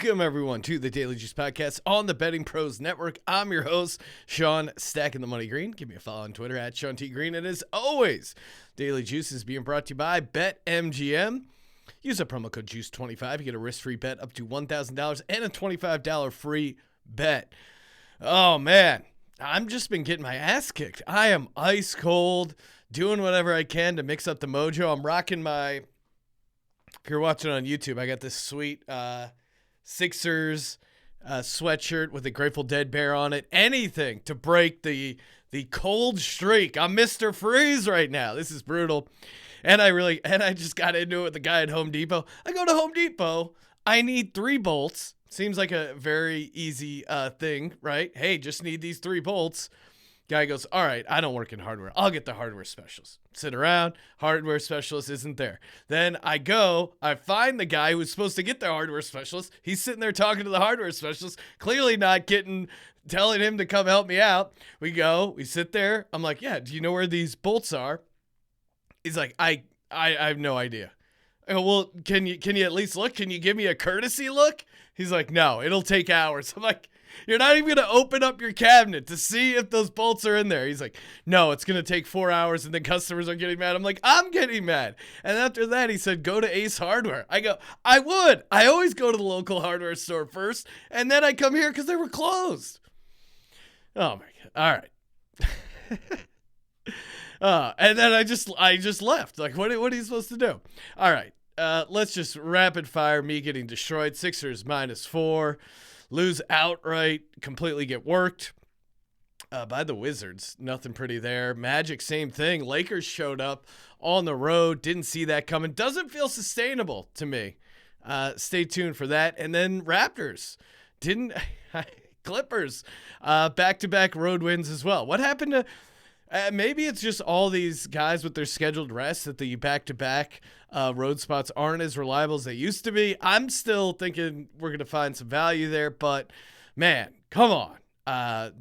Welcome, everyone, to the Daily Juice Podcast on the Betting Pros Network. I'm your host, Sean Stacking the Money Green. Give me a follow on Twitter at Sean T. Green. And as always, Daily Juice is being brought to you by BetMGM. Use the promo code JUICE25. You get a risk-free bet up to $1,000 and a $25 free bet. Oh, man. I've just been getting my ass kicked. I am ice cold, doing whatever I can to mix up the mojo. I'm rocking my, if you're watching on YouTube, I got this sweet Sixers sweatshirt with a Grateful Dead bear on it. Anything to break the cold streak. I'm Mr. Freeze right now. This is brutal. And I just got into it with the guy at Home Depot. I go to Home Depot. I need 3 bolts. Seems like a very easy thing, right? Hey, just need these 3 bolts. Guy goes, all right, I don't work in hardware. I'll get the hardware specialist. Sit around, hardware specialist isn't there. Then I find the guy who's supposed to get the hardware specialist. He's sitting there talking to the hardware specialist, clearly not telling him to come help me out. We sit there. I'm like, yeah, do you know where these bolts are? He's like, I have no idea. I go, well, can you at least look? Can you give me a courtesy look? He's like, no, it'll take hours. I'm like, you're not even going to open up your cabinet to see if those bolts are in there. He's like, no, it's going to take 4 hours and then customers are getting mad. I'm like, I'm getting mad. And after that, he said, go to Ace Hardware. I go, I would. I always go to the local hardware store first, and then I come here because they were closed. Oh, my God. All right. And then I just left. Like, what are you supposed to do? All right. Let's just rapid fire me getting destroyed. Sixers -4. Lose outright, completely get worked by the Wizards. Nothing pretty there. Magic, same thing. Lakers showed up on the road. Didn't see that coming. Doesn't feel sustainable to me. Stay tuned for that. And then Raptors. Clippers. Back-to-back road wins as well. What happened to... maybe it's just all these guys with their scheduled rest that the back-to-back road spots aren't as reliable as they used to be. I'm still thinking we're going to find some value there, but man, come on.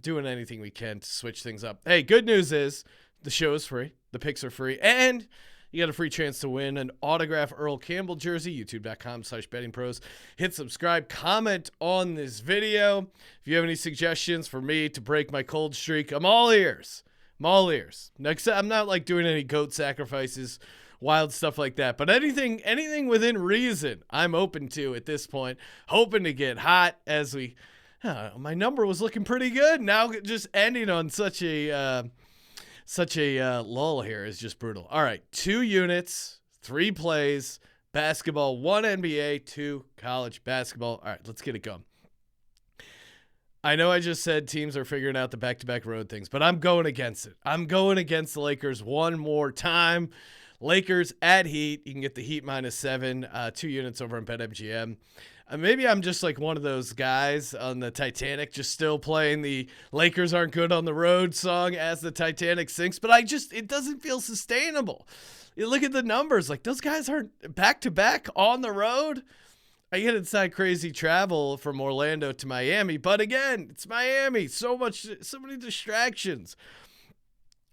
Doing anything we can to switch things up. Hey, good news is the show is free. The picks are free. And you got a free chance to win an autographed Earl Campbell jersey, youtube.com/bettingpros. Hit subscribe, comment on this video. If you have any suggestions for me to break my cold streak, I'm all ears. Next, I'm not like doing any goat sacrifices, wild stuff like that. But anything within reason, I'm open to at this point. Hoping to get hot as my number was looking pretty good. Now just ending on such a lull here is just brutal. All right, 2 units, 3 plays, basketball, 1 NBA, 2 college basketball. All right, let's get it going. I know I just said teams are figuring out the back-to-back road things, but I'm going against it. I'm going against the Lakers one more time. Lakers at Heat. You can get the Heat -7, 2 units over on BetMGM. Maybe I'm just like one of those guys on the Titanic just still playing the Lakers aren't good on the road song as the Titanic sinks, but it doesn't feel sustainable. You look at the numbers, like those guys aren't back-to-back on the road. I get inside crazy travel from Orlando to Miami, but again, it's Miami. So many distractions.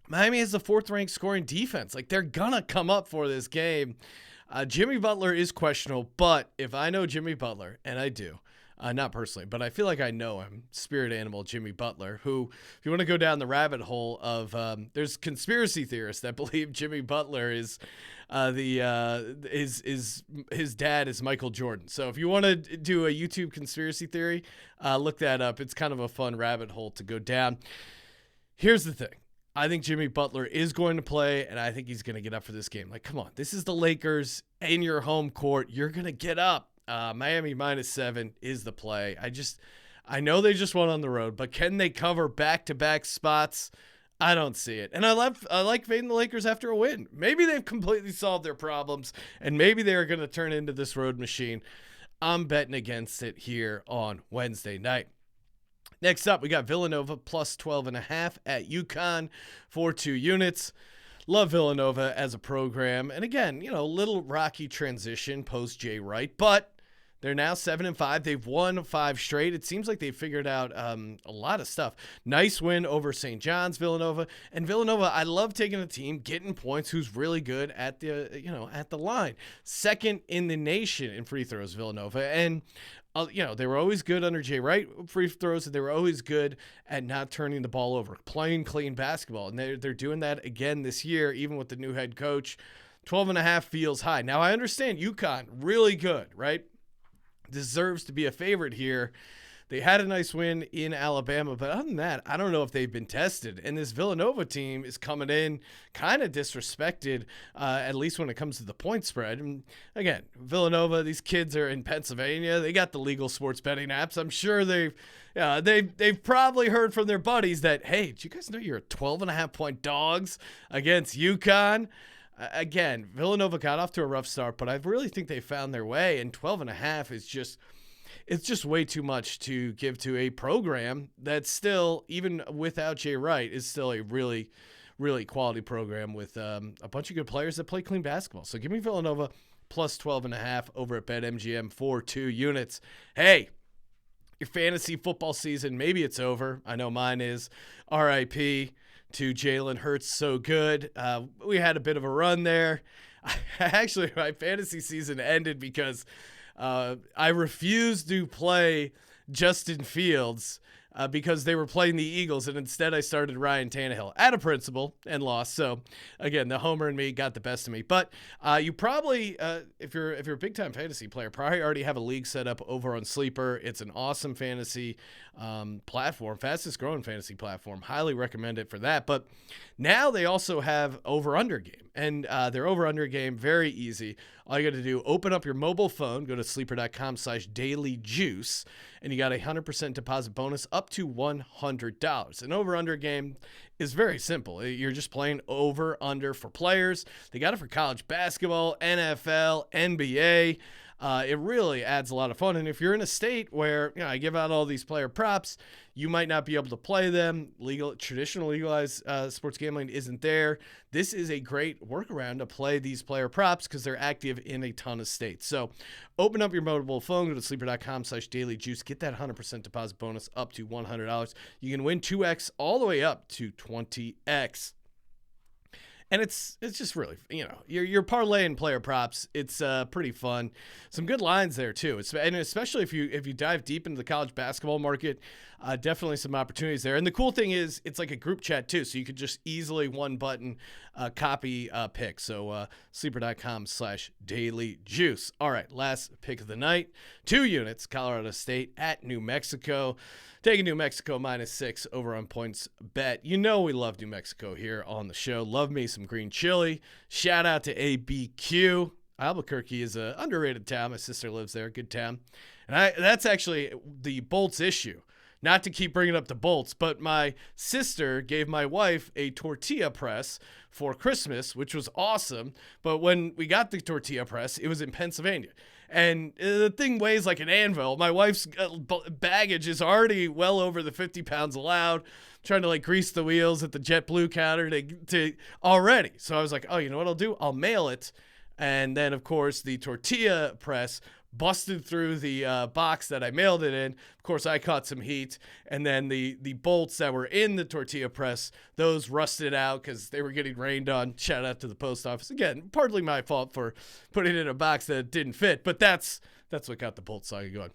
Miami has the 4th ranked scoring defense. Like they're gonna come up for this game. Jimmy Butler is questionable, but if I know Jimmy Butler, and I do, not personally, but I feel like I know him, spirit animal Jimmy Butler, who, if you want to go down the rabbit hole of, there's conspiracy theorists that believe Jimmy Butler is his dad is Michael Jordan. So if you want to do a YouTube conspiracy theory, look that up. It's kind of a fun rabbit hole to go down. Here's the thing. I think Jimmy Butler is going to play, and I think he's going to get up for this game. Like, come on, this is the Lakers in your home court. You're going to get up. Miami -7 is the play. I know they just won on the road, but can they cover back-to-back spots? I don't see it. And I like fading the Lakers after a win. Maybe they've completely solved their problems, and maybe they're going to turn into this road machine. I'm betting against it here on Wednesday night. Next up, we got Villanova +12.5 at UConn for 2 units. Love Villanova as a program. And again, little rocky transition post Jay Wright, but They're now 7-5. They've won 5 straight. It seems like they've figured out a lot of stuff. Nice win over St. John's, Villanova. And Villanova, I love taking a team, getting points, who's really good at the line. Second in the nation in free throws, Villanova. And they were always good under Jay Wright free throws, and they were always good at not turning the ball over, playing clean basketball. And they're doing that again this year, even with the new head coach. 12.5 feels high. Now, I understand UConn, really good, right? Deserves to be a favorite here. They had a nice win in Alabama, but other than that, I don't know if they've been tested. And this Villanova team is coming in kind of disrespected, at least when it comes to the point spread. And again, Villanova, these kids are in Pennsylvania. They got the legal sports betting apps. I'm sure they've probably heard from their buddies that, hey, did you guys know you're 12.5 point dogs against UConn? Again, Villanova got off to a rough start, but I really think they found their way, and 12.5 is just way too much to give to a program that still, even without Jay Wright, is still a really, really quality program with a bunch of good players that play clean basketball. So give me Villanova plus 12.5 over at BetMGM for 2 units. Hey, your fantasy football season, maybe it's over. I know mine is. RIP to Jalen Hurts, so good. We had a bit of a run there. Actually, my fantasy season ended because I refused to play Justin Fields because they were playing the Eagles, and instead I started Ryan Tannehill out of principle and lost. So again, the homer and me got the best of me. But you probably, if you're a big time fantasy player, probably already have a league set up over on Sleeper. It's an awesome fantasy platform, fastest growing fantasy platform. Highly recommend it for that. But now they also have over-under game, and their over-under game, very easy. All you got to do, open up your mobile phone, go to sleeper.com/dailyjuice, and you got a 100% deposit bonus up to $100. An over-under game is very simple. You're just playing over-under for players. They got it for college basketball, NFL, NBA. It really adds a lot of fun. And if you're in a state where I give out all these player props, you might not be able to play them. Traditional legalized sports gambling isn't there. This is a great workaround to play these player props because they're active in a ton of states. So open up your mobile phone, go to sleeper.com/dailyjuice, get that 100% deposit bonus up to $100. You can win 2x all the way up to 20x. And it's just really, you're parlaying player props. It's pretty fun. Some good lines there too. And especially if you dive deep into the college basketball market, definitely some opportunities there. And the cool thing is it's like a group chat too, so you could just easily one button copy pick. So sleeper.com/dailyjuice. All right, last pick of the night. 2 units, Colorado State at New Mexico. Taking New Mexico -6 over on points bet. We love New Mexico here on the show. Love me some green chili. Shout out to ABQ. Albuquerque is an underrated town. My sister lives there. Good town. And that's actually the Bolts issue. Not to keep bringing up the Bolts, but my sister gave my wife a tortilla press for Christmas, which was awesome. But when we got the tortilla press, it was in Pennsylvania. And the thing weighs like an anvil. My wife's baggage is already well over the 50 pounds allowed. Trying to grease the wheels at the JetBlue counter to already. So I was like, oh, you know what I'll do? I'll mail it. And then, of course, the tortilla press busted through the box that I mailed it in. Of course, I caught some heat. And then the bolts that were in the tortilla press, those rusted out because they were getting rained on. Shout out to the post office. Again, partly my fault for putting it in a box that didn't fit. But that's what got the bolt saga going.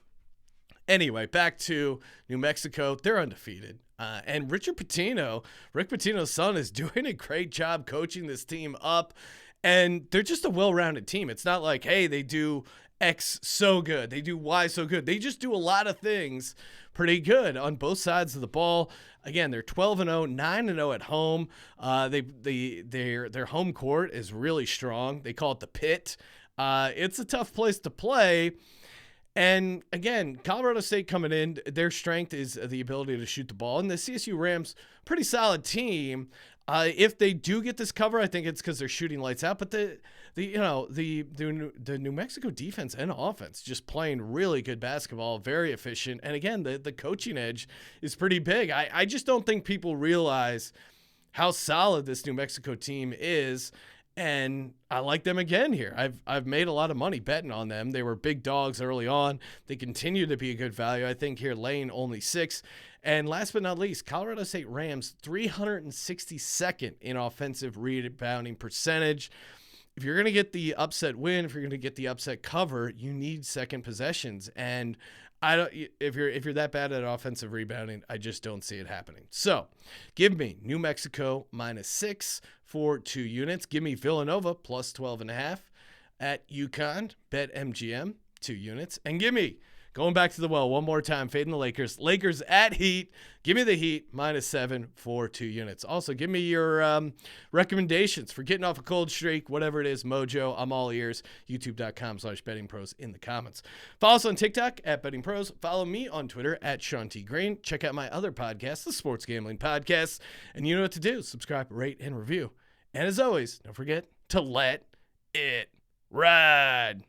Anyway, back to New Mexico. They're undefeated. And Rick Pitino's son, is doing a great job coaching this team up. And they're just a well-rounded team. It's not like, hey, they do X so good, they do Y so good. They just do a lot of things pretty good on both sides of the ball. Again, they're 12-0, 9-0 at home. Their home court is really strong. They call it the Pit. It's a tough place to play. And again, Colorado State coming in, their strength is the ability to shoot the ball. And the CSU Rams, pretty solid team. If they do get this cover, I think it's because they're shooting lights out. But the New Mexico defense and offense just playing really good basketball, very efficient. And again, the coaching edge is pretty big. I just don't think people realize how solid this New Mexico team is. And I like them again here. I've made a lot of money betting on them. They were big dogs early on. They continue to be a good value. I think here laying only 6. And last but not least, Colorado State Rams 362nd in offensive rebounding percentage. If you're going to get the upset win, if you're going to get the upset cover, you need second possessions. And I don't. If you're that bad at offensive rebounding, I just don't see it happening. So, give me New Mexico -6 for 2 units. Give me Villanova plus 12.5 at UConn. Bet MGM 2 units, and give me going back to the well one more time. Fading the Lakers. Lakers at Heat. Give me the Heat -7 for 2 units. Also, give me your recommendations for getting off a cold streak, whatever it is. Mojo, I'm all ears. YouTube.com/bettingpros in the comments. Follow us on TikTok at Betting Pros. Follow me on Twitter at Sean T. Green. Check out my other podcast, the Sports Gambling Podcast. And you know what to do. Subscribe, rate, and review. And as always, don't forget to let it ride.